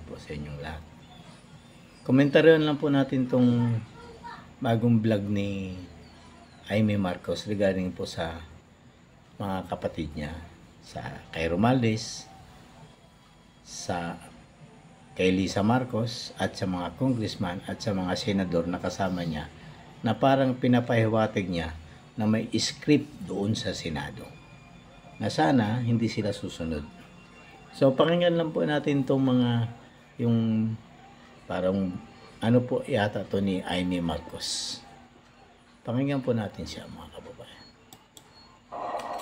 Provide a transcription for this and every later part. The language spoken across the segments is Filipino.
po sa inyong lahat. Komentaryon lang po natin tong bagong vlog ni Amy Marcos regarding po sa mga kapatid niya, sa kay Romualdez, sa kay Lisa Marcos at sa mga congressman at sa mga senador na kasama niya, na parang pinapahiwatig niya na may script doon sa Senado na sana hindi sila susunod. So pakinggan lang po natin itong mga yung parang ano po yata to ni Amy Marcos. Pakinggan po natin siya, mga kababayan.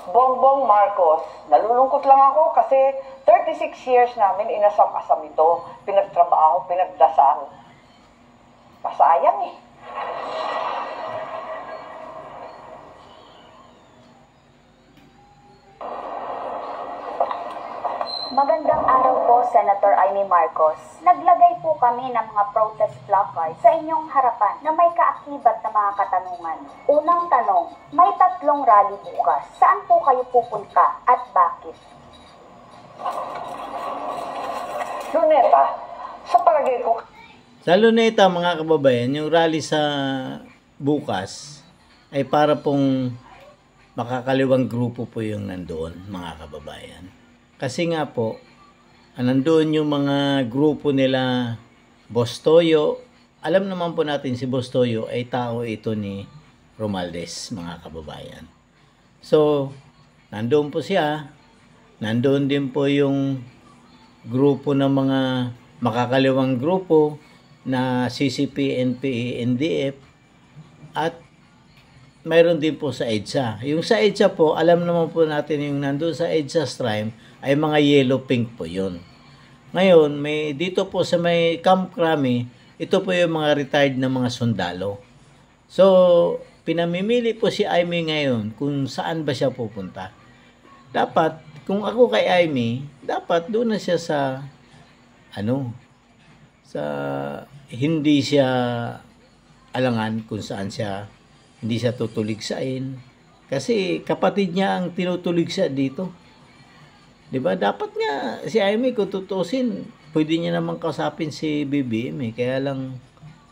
Bongbong Marcos, nalulungkot lang ako kasi 36 years namin inasam-asam ito, pinagtrabaho, pinagdasal. Masayang eh. Magandang araw po, Senator Amy Marcos. Naglagay po kami ng mga protest placards sa inyong harapan na may kaakibat na mga katanungan. Unang tanong, may 3 rally bukas. Saan po kayo pupunta at bakit? Luneta, sa palagay ko, Sa Luneta, mga kababayan, yung rally sa bukas ay para pong makakaliwang grupo po yung nandoon, mga kababayan. Kasi nga po, nandoon yung mga grupo nila Boss Toyo. Alam naman po natin si Boss Toyo ay tao ito ni Romualdez, mga kababayan. So, nandoon po siya. Nandoon din po yung grupo ng mga makakaliwang grupo na CCP, NPA, NDF at mayroon din po sa EDSA. Yung sa EDSA po, alam naman po natin yung nandoon sa EDSA stream ay mga yellow pink po yun. Ngayon, may dito po sa may Camp Crame, ito po yung mga retired na mga sundalo. So, pinamimili po si Amy ngayon kung saan ba siya pupunta. Dapat, kung ako kay Amy, dapat doon na siya sa hindi siya alangan kung saan siya, hindi siya tutuligsain. Kasi kapatid niya ang tinutuligsa dito. Diba? Dapat nga si Amy, kung tutusin, pwede niya naman kausapin si BBM eh. Kaya lang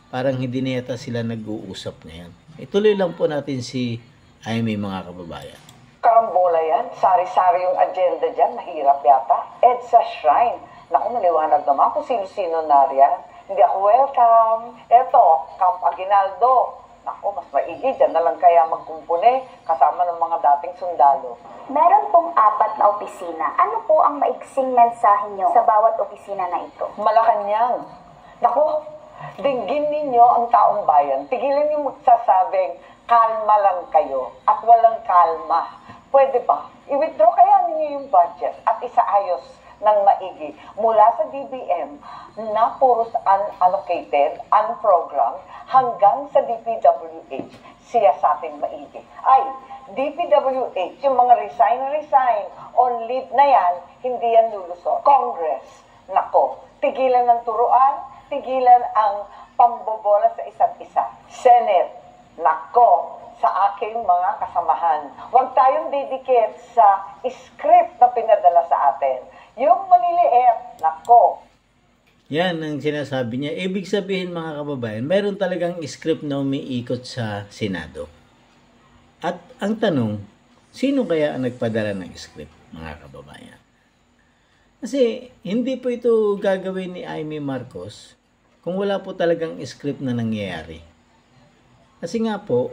parang hindi na yata sila nag-uusap ngayon. Ituloy lang po natin si Amy, mga kababayan. karambola yan, sari-sari yung agenda dyan, mahirap yata. EDSA Shrine, naku, maliwanag naman kung sino-sino nariyan. Hindi ako welcome. Eto, Camp Aguinaldo. Naku, mas maigi, dyan na lang kaya magkumpune kasama ng mga dating sundalo. Meron pong 4 na opisina. Ano po ang maiksing mensahe nyo sa bawat opisina na ito? Malacanang. Naku, dinggin ninyo ang taong bayan. Tigilan yung magsasabing, kalma lang kayo at walang kalma. Pwede ba? I-withdraw kaya ninyo yung budget at isaayos ng maigi mula sa DBM na puros unallocated, unprogrammed, hanggang sa DPWH, siya sa ating maigi. Ay, DPWH, yung mga resign on leave na yan, hindi yan lulusot. Congress, nako, tigilan ng turuan, tigilan ang pambobola sa isa't isa. Senate, nako, sa aking mga kasamahan. Huwag tayong didikit sa script na pinadala sa atin. Yung maliliit, nako. Yan ang sinasabi niya. Ibig sabihin, mga kababayan, mayroon talagang script na umiikot sa Senado. At ang tanong, sino kaya ang nagpadala ng script, mga kababayan? Kasi hindi po ito gagawin ni Amy Marcos kung wala po talagang script na nangyayari. Kasi nga po,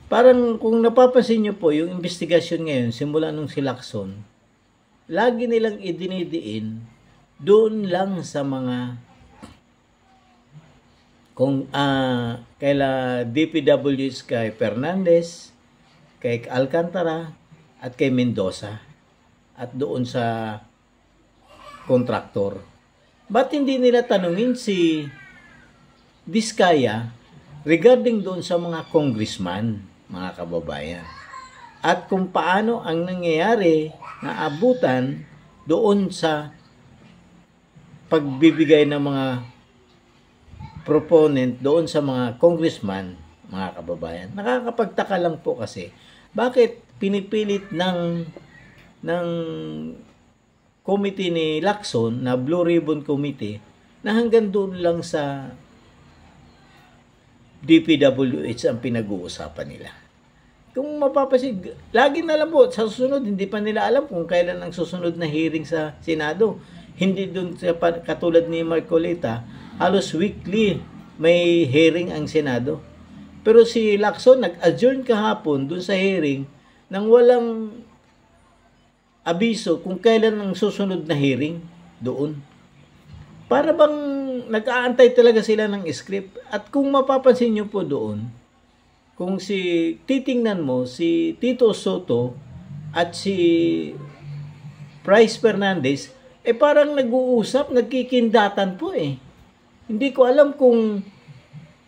parang kung napapansin nyo po, yung investigasyon ngayon, simula nung si Lacson, lagi nilang idinidiin doon lang sa mga kung kaila DPWH kay Fernandez, kay Alcantara, at kay Mendoza, at doon sa kontraktor. Ba't hindi nila tanungin si Diskaya regarding doon sa mga congressman, mga kababayan? At kung paano ang nangyayari na abutan doon sa pagbibigay ng mga proponent doon sa mga congressman, mga kababayan. Nakakapagtaka lang po kasi bakit pinipilit ng committee ni Lacson na Blue Ribbon Committee na hanggang doon lang sa DPWH ang pinag-uusapan nila. Kung mapapansin, lagi na lang po, sa susunod, hindi pa nila alam kung kailan ang susunod na hearing sa Senado. Hindi doon, katulad ni Marcolita, halos weekly may hearing ang Senado. Pero si Lacson nag-adjourn kahapon doon sa hearing nang walang abiso kung kailan ang susunod na hearing doon. Para bang nag-aantay talaga sila ng script. At kung mapapansin nyo po doon, kung titingnan mo si Tito Soto at si Bryce Fernandez, parang nag-uusap, nagkikindatan po eh. Hindi ko alam kung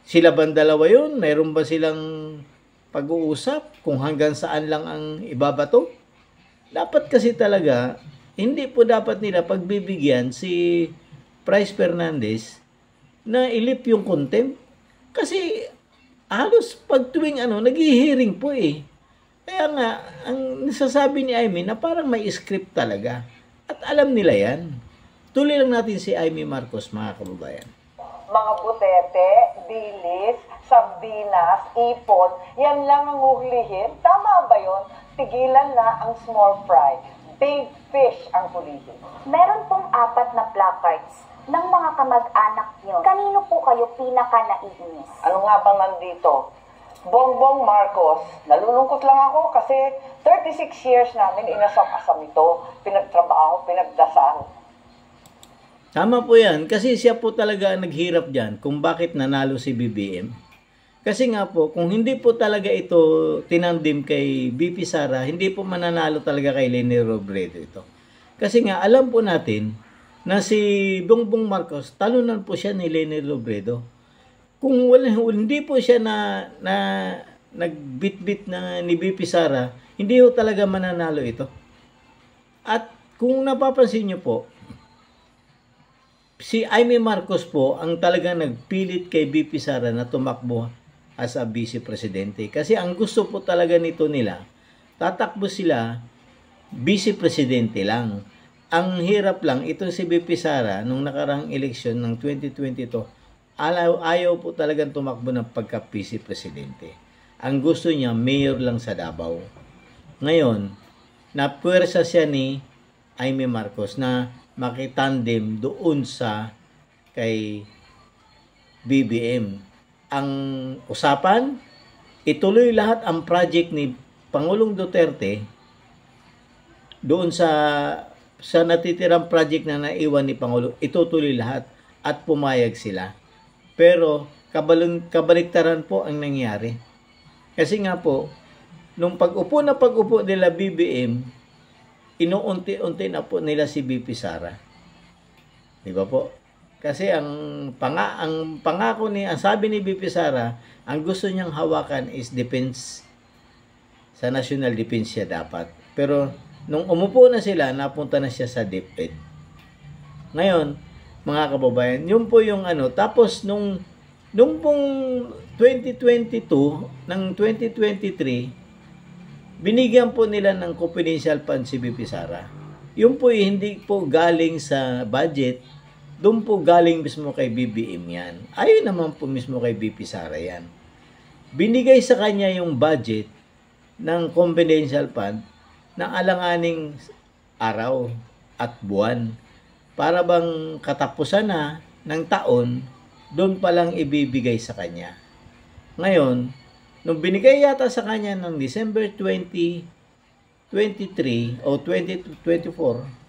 sila bang dalawa yun, mayroon ba silang pag-uusap, kung hanggang saan lang ang ibabato. Dapat kasi talaga, hindi po dapat nila pagbibigyan si Bryce Fernandez na ilip yung contempt. Kasi halos pag tuwing naghihiring po eh. Kaya nga, ang nasasabi ni Amy na parang may script talaga. At alam nila yan. Tuloy lang natin si Amy Marcos, mga kababayan. Mga butete, dilis, sardinas, ipon, yan lang ang hulihin. Tama ba yun? Tigilan na ang small fry. Big fish ang hulihin. Meron pong 4 na placards ng mga kamag-anak nyo. Kanino po kayo pinaka-naiinis? Ano nga bang nandito? Bongbong Marcos. Nalulungkot lang ako kasi 36 years namin inasam-asam ito. Pinagtrabaho, pinagdasal. Tama po yan. Kasi siya po talaga ang naghirap dyan kung bakit nanalo si BBM. Kasi nga po, kung hindi po talaga ito tinandim kay BP Sara, hindi po mananalo talaga kay Leni Robredo ito. Kasi nga, alam po natin na si Bongbong Marcos, talunan po siya ni Leni Robredo. Kung hindi po siya na nagbitbit na ni BP Sara, hindi po talaga mananalo ito. At kung napapansin nyo po, si Amy Marcos po ang talagang nagpilit kay BP Sara na tumakbo as a vice presidente. Kasi ang gusto po talaga nito nila, tatakbo sila vice presidente lang. Ang hirap lang, itong si BP Sara, nung nakarang eleksyon ng 2022, ayaw po talagang tumakbo ng pagka-vice presidente. Ang gusto niya, mayor lang sa Davao. Ngayon, napuwersa siya ni Amy Marcos na makitandem doon sa kay BBM. Ang usapan, ituloy lahat ang project ni Pangulong Duterte doon sa natitirang project na naiwan ni Pangulo. Itutuloy lahat at pumayag sila. Pero kabaliktaran po ang nangyari. Kasi nga po, nung pag-upo nila BBM, inuunti-unti na po nila si BP Sara. Di ba po? Kasi ang pangako ang sabi ni BP Sara, ang gusto niyang hawakan is defense. Sa national defense siya dapat. Pero nung umupo na sila, napunta na siya sa DepEd. Ngayon, mga kababayan, yun po yung tapos nung pong 2022, ng 2023, binigyan po nila ng confidential fund si BP Sara. Yun po hindi po galing sa budget, doon po galing mismo kay BBM yan. Ayun naman po mismo kay BP Sara yan. Binigay sa kanya yung budget ng confidential fund ng alanganing araw at buwan. Para bang katapusan na ng taon, doon pa lang ibibigay sa kanya. Ngayon, nung binigay yata sa kanya ng December 2023 o 2024,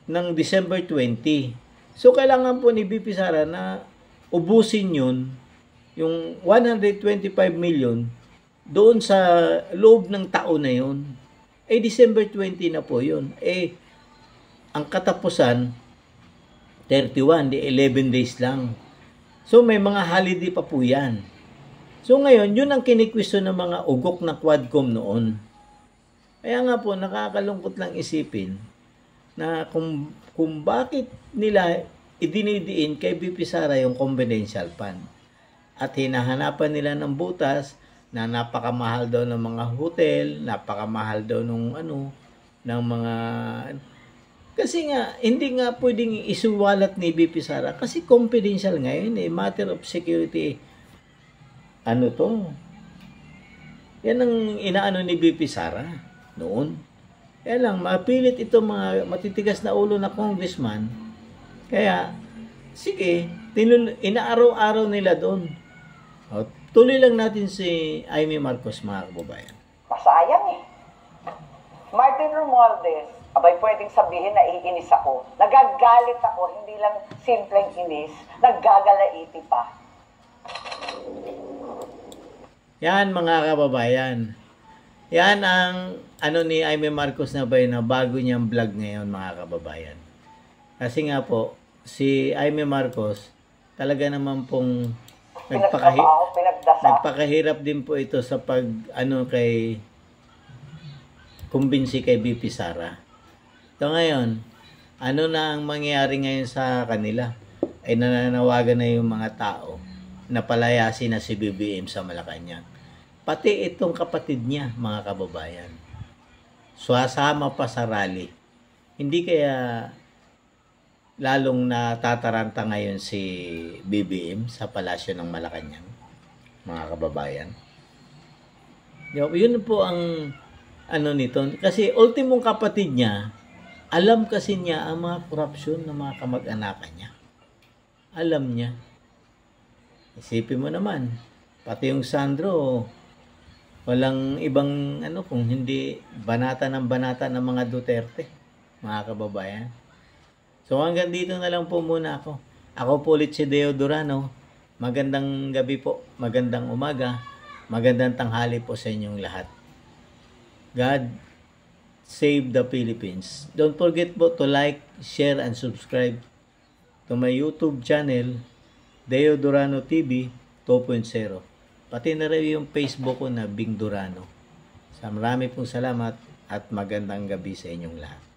ng December 20. So, kailangan po ni BP Sara na ubusin yun, yung 125 million, doon sa loob ng taon na yun. December 20 na po yun. Ang katapusan, 31, 11 days lang. So, may mga holiday pa po yan. So, ngayon, yun ang kinikwisto ng mga ugok na Quadcom noon. Kaya nga po, nakakalungkot lang isipin na kung bakit nila idinidiin kay BP Sara yung confidential fund. At hinahanapan nila ng butas na napakamahal daw ng mga hotel, napakamahal daw ng ng mga... Kasi nga, hindi nga pwedeng isuwalat ni BP Sara kasi confidential ngayon eh, matter of security. Ano to? Yan ang inaano ni BP Sara noon. Kaya lang, mapilit itong mga matitigas na ulo na congressman. Kaya, sige, inaaraw-araw nila doon. O, tuloy lang natin si Amy Marcos, mga kababayan. Masayang eh. Martin Romualdez, abay pwedeng sabihin na iinis ako. Nagagalit ako, hindi lang simpleng inis, naggagalaiti pa. Yan mga kababayan. Yan ang ano ni Amy Marcos na ba na bago niyang vlog ngayon mga kababayan. Kasi nga po, si Amy Marcos talaga naman pong nagpakahirap din po ito sa pag ano kay kumbinsi kay BP Sara. So ngayon, ano na ang mangyayari ngayon sa kanila? Ay nananawagan na yung mga tao na palayasin na si BBM sa Malacanang. Pati itong kapatid niya, mga kababayan. Suasama pa sa rally. Hindi kaya lalong natataranta ngayon si BBM sa palasyo ng Malacanang, mga kababayan. Yun po ang ano nito. Kasi ultimong kapatid niya, alam kasi niya ang mga korupsyon ng mga kamag-anakan niya. Alam niya. Isipin mo naman, pati yung Sandro, walang ibang ano kung hindi banata ng mga Duterte, mga kababayan. So hanggang dito na lang po muna ako. Ako po ulit si Deo Durano. Magandang gabi po, magandang umaga, magandang tanghali po sa inyong lahat. God save the Philippines. Don't forget po to like, share, and subscribe to my YouTube channel, Deo Durano TV 2.0. Pati na rin yung Facebook ko na Bing Durano. Marami pong salamat at magandang gabi sa inyong lahat.